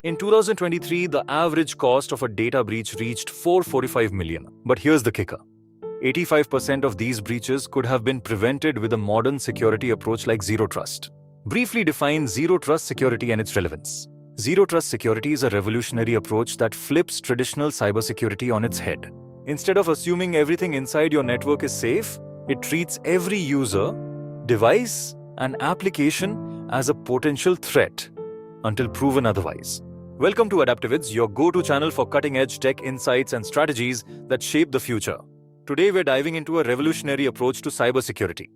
In 2023, the average cost of a data breach reached $445 million. But here's the kicker. 85% of these breaches could have been prevented with a modern security approach like Zero Trust. Briefly define Zero Trust security and its relevance. Zero Trust security is a revolutionary approach that flips traditional cybersecurity on its head. Instead of assuming everything inside your network is safe, it treats every user, device, and application as a potential threat until proven otherwise. Welcome to Adaptivids, your go-to channel for cutting-edge tech insights and strategies that shape the future. Today we're diving into a revolutionary approach to cybersecurity.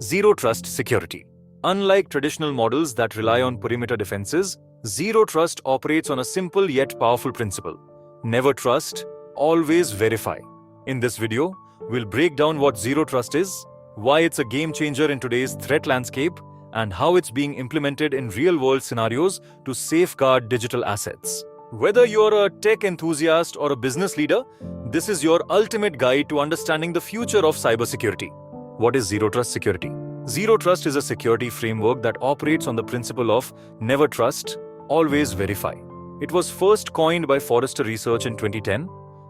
Zero Trust security. Unlike traditional models that rely on perimeter defenses, Zero Trust operates on a simple yet powerful principle. Never trust, always verify. In this video, we'll break down what Zero Trust is, why it's a game changer in today's threat landscape, and how it's being implemented in real-world scenarios to safeguard digital assets. Whether you're a tech enthusiast or a business leader, this is your ultimate guide to understanding the future of cybersecurity. What is Zero Trust security? Zero Trust is a security framework that operates on the principle of never trust, always verify. It was first coined by Forrester Research in 2010,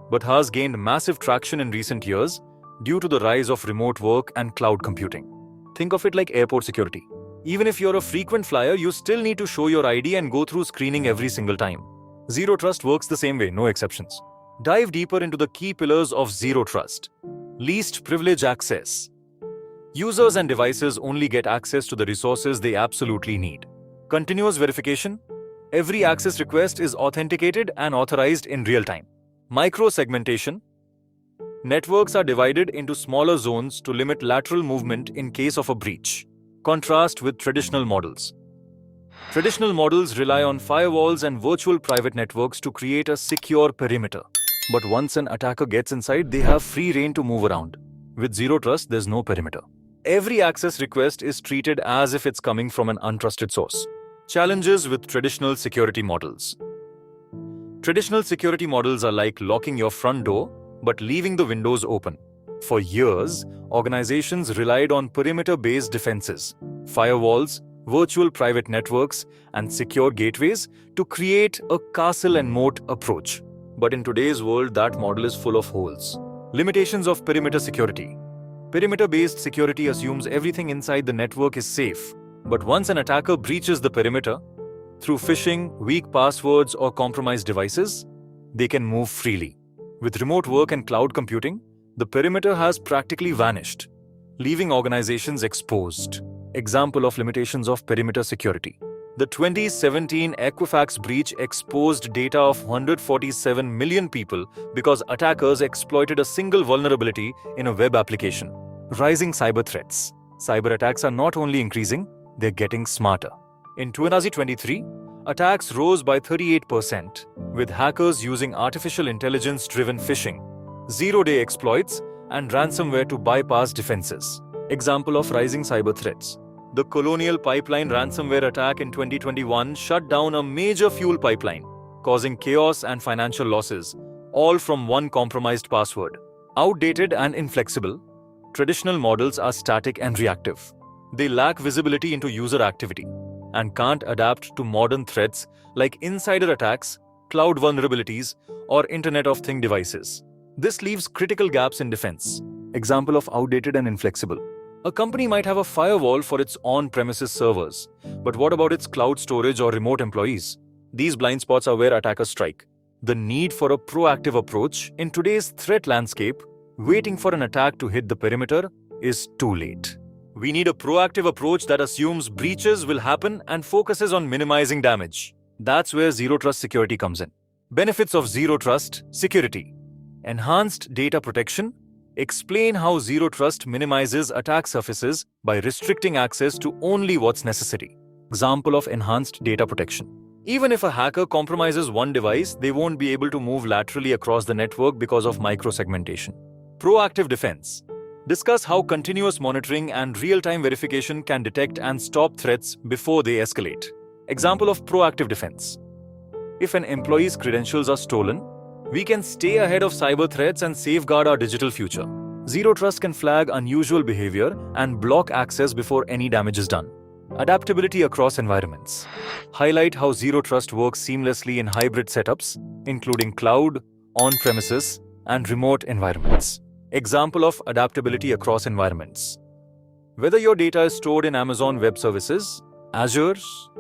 but has gained massive traction in recent years due to the rise of remote work and cloud computing. Think of it like airport security. Even if you're a frequent flyer, you still need to show your ID and go through screening every single time. Zero Trust works the same way, no exceptions. Dive deeper into the key pillars of Zero Trust. Least privilege access. Users and devices only get access to the resources they absolutely need. Continuous verification. Every access request is authenticated and authorized in real time. Micro-segmentation. Networks are divided into smaller zones to limit lateral movement in case of a breach. Contrast with traditional models. Traditional models rely on firewalls and virtual private networks to create a secure perimeter. But once an attacker gets inside, they have free rein to move around. With Zero Trust, there's no perimeter. Every access request is treated as if it's coming from an untrusted source. Challenges with traditional security models. Traditional security models are like locking your front door, but leaving the windows open. For years, organizations relied on perimeter-based defenses, firewalls, virtual private networks, and secure gateways to create a castle and moat approach. But in today's world, that model is full of holes. Limitations of perimeter security. Perimeter-based security assumes everything inside the network is safe. But once an attacker breaches the perimeter, through phishing, weak passwords, or compromised devices, they can move freely. With remote work and cloud computing, the perimeter has practically vanished, leaving organizations exposed. Example of limitations of perimeter security. The 2017 Equifax breach exposed data of 147 million people because attackers exploited a single vulnerability in a web application. Rising cyber threats. Cyber attacks are not only increasing, they're getting smarter. In 2023, attacks rose by 38%, with hackers using artificial intelligence-driven phishing, zero-day exploits, and ransomware to bypass defenses. Example of rising cyber threats. The Colonial Pipeline ransomware attack in 2021 shut down a major fuel pipeline, causing chaos and financial losses, all from one compromised password. Outdated and inflexible, traditional models are static and reactive. They lack visibility into user activity and can't adapt to modern threats like insider attacks, cloud vulnerabilities, or Internet of Things devices. This leaves critical gaps in defense. Example of outdated and inflexible. A company might have a firewall for its on-premises servers, but what about its cloud storage or remote employees? These blind spots are where attackers strike. The need for a proactive approach in today's threat landscape, waiting for an attack to hit the perimeter, is too late. We need a proactive approach that assumes breaches will happen and focuses on minimizing damage. That's where Zero Trust security comes in. Benefits of Zero Trust security. Enhanced data protection. Explain how Zero Trust minimizes attack surfaces by restricting access to only what's necessary. Example of enhanced data protection. Even if a hacker compromises one device, they won't be able to move laterally across the network because of microsegmentation. Proactive defense. Discuss how continuous monitoring and real-time verification can detect and stop threats before they escalate. Example of proactive defense. If an employee's credentials are stolen, we can stay ahead of cyber threats and safeguard our digital future. Zero Trust can flag unusual behavior and block access before any damage is done. Adaptability across environments. Highlight how Zero Trust works seamlessly in hybrid setups, including cloud, on-premises, and remote environments. Example of adaptability across environments. Whether your data is stored in Amazon Web Services, Azure,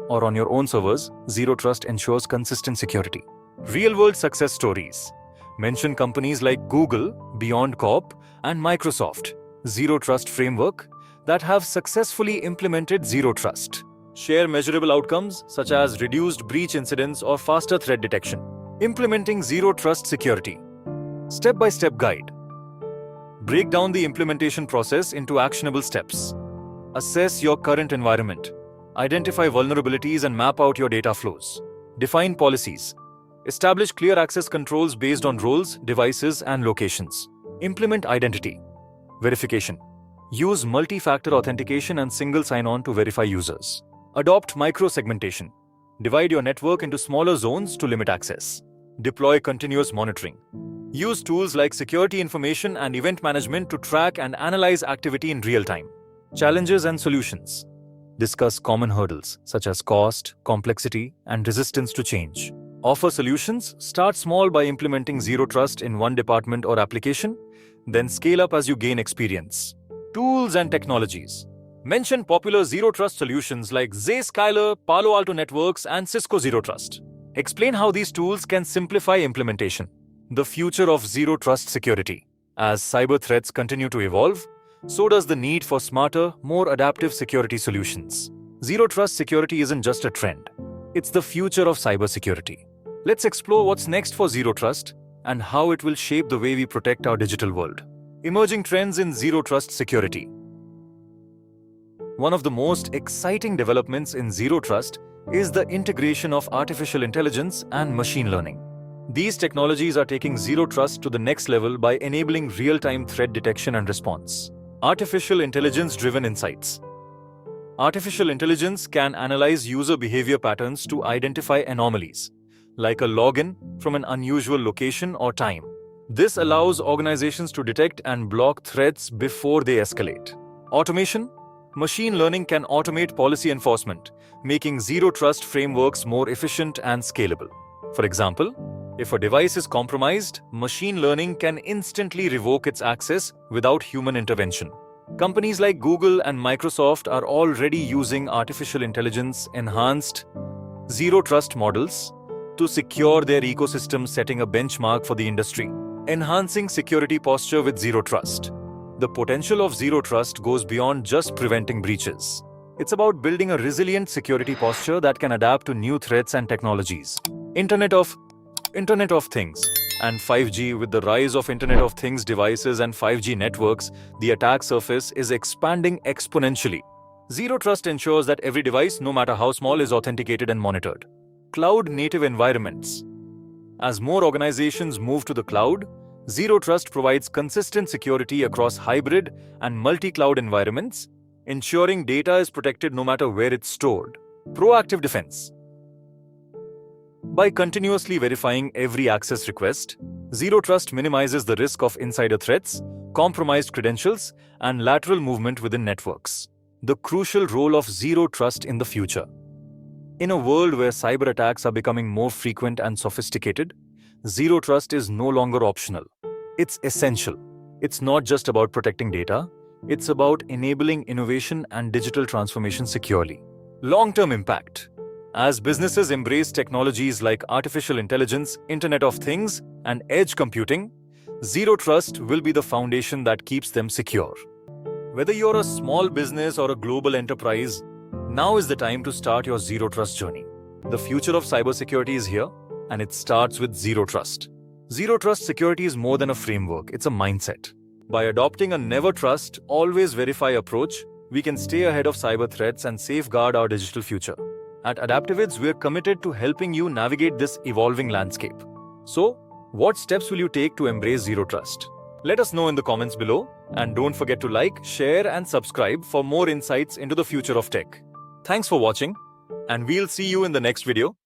or on your own servers, Zero Trust ensures consistent security. Real-world success stories. Mention companies like Google, Beyond Corp, and Microsoft, Zero Trust framework, that have successfully implemented Zero Trust. Share measurable outcomes such as reduced breach incidents or faster threat detection. Implementing Zero Trust security. Step-by-step guide. Break down the implementation process into actionable steps. Assess your current environment. Identify vulnerabilities and map out your data flows. Define policies. Establish clear access controls based on roles, devices, and locations. Implement identity verification. Use multi-factor authentication and single sign-on to verify users. Adopt micro-segmentation. Divide your network into smaller zones to limit access. Deploy continuous monitoring. Use tools like security information and event management to track and analyze activity in real time. Challenges and solutions. Discuss common hurdles such as cost, complexity, and resistance to change. Offer solutions. Start small by implementing Zero Trust in one department or application, then scale up as you gain experience. Tools and technologies. Mention popular Zero Trust solutions like Zscaler, Palo Alto Networks, and Cisco Zero Trust. Explain how these tools can simplify implementation. The future of Zero Trust security. As cyber threats continue to evolve, so does the need for smarter, more adaptive security solutions. Zero Trust security isn't just a trend. It's the future of cybersecurity. Let's explore what's next for Zero Trust and how it will shape the way we protect our digital world. Emerging trends in Zero Trust security. One of the most exciting developments in Zero Trust is the integration of artificial intelligence and machine learning. These technologies are taking Zero Trust to the next level by enabling real-time threat detection and response. Artificial intelligence-driven insights. Artificial intelligence can analyze user behavior patterns to identify anomalies, like a login from an unusual location or time. This allows organizations to detect and block threats before they escalate. Automation. Machine learning can automate policy enforcement, making Zero Trust frameworks more efficient and scalable. For example, if a device is compromised, machine learning can instantly revoke its access without human intervention. Companies like Google and Microsoft are already using artificial intelligence-enhanced Zero Trust models to secure their ecosystem, setting a benchmark for the industry. Enhancing security posture with Zero Trust. The potential of Zero Trust goes beyond just preventing breaches. It's about building a resilient security posture that can adapt to new threats and technologies. Internet of Things and 5G. With the rise of Internet of Things devices and 5G networks, the attack surface is expanding exponentially. Zero Trust ensures that every device, no matter how small, is authenticated and monitored. Cloud-native environments. As more organizations move to the cloud, Zero Trust provides consistent security across hybrid and multi-cloud environments, ensuring data is protected no matter where it's stored. Proactive defense. By continuously verifying every access request, Zero Trust minimizes the risk of insider threats, compromised credentials, and lateral movement within networks. The crucial role of Zero Trust in the future. In a world where cyber attacks are becoming more frequent and sophisticated, Zero Trust is no longer optional. It's essential. It's not just about protecting data, it's about enabling innovation and digital transformation securely. Long-term impact. As businesses embrace technologies like artificial intelligence, Internet of Things, and edge computing, Zero Trust will be the foundation that keeps them secure. Whether you're a small business or a global enterprise, now is the time to start your Zero Trust journey. The future of cybersecurity is here, and it starts with Zero Trust. Zero Trust security is more than a framework, it's a mindset. By adopting a never trust, always verify approach, we can stay ahead of cyber threats and safeguard our digital future. At Adaptivids, we're committed to helping you navigate this evolving landscape. So, what steps will you take to embrace Zero Trust? Let us know in the comments below, and don't forget to like, share, and subscribe for more insights into the future of tech. Thanks for watching, and we'll see you in the next video.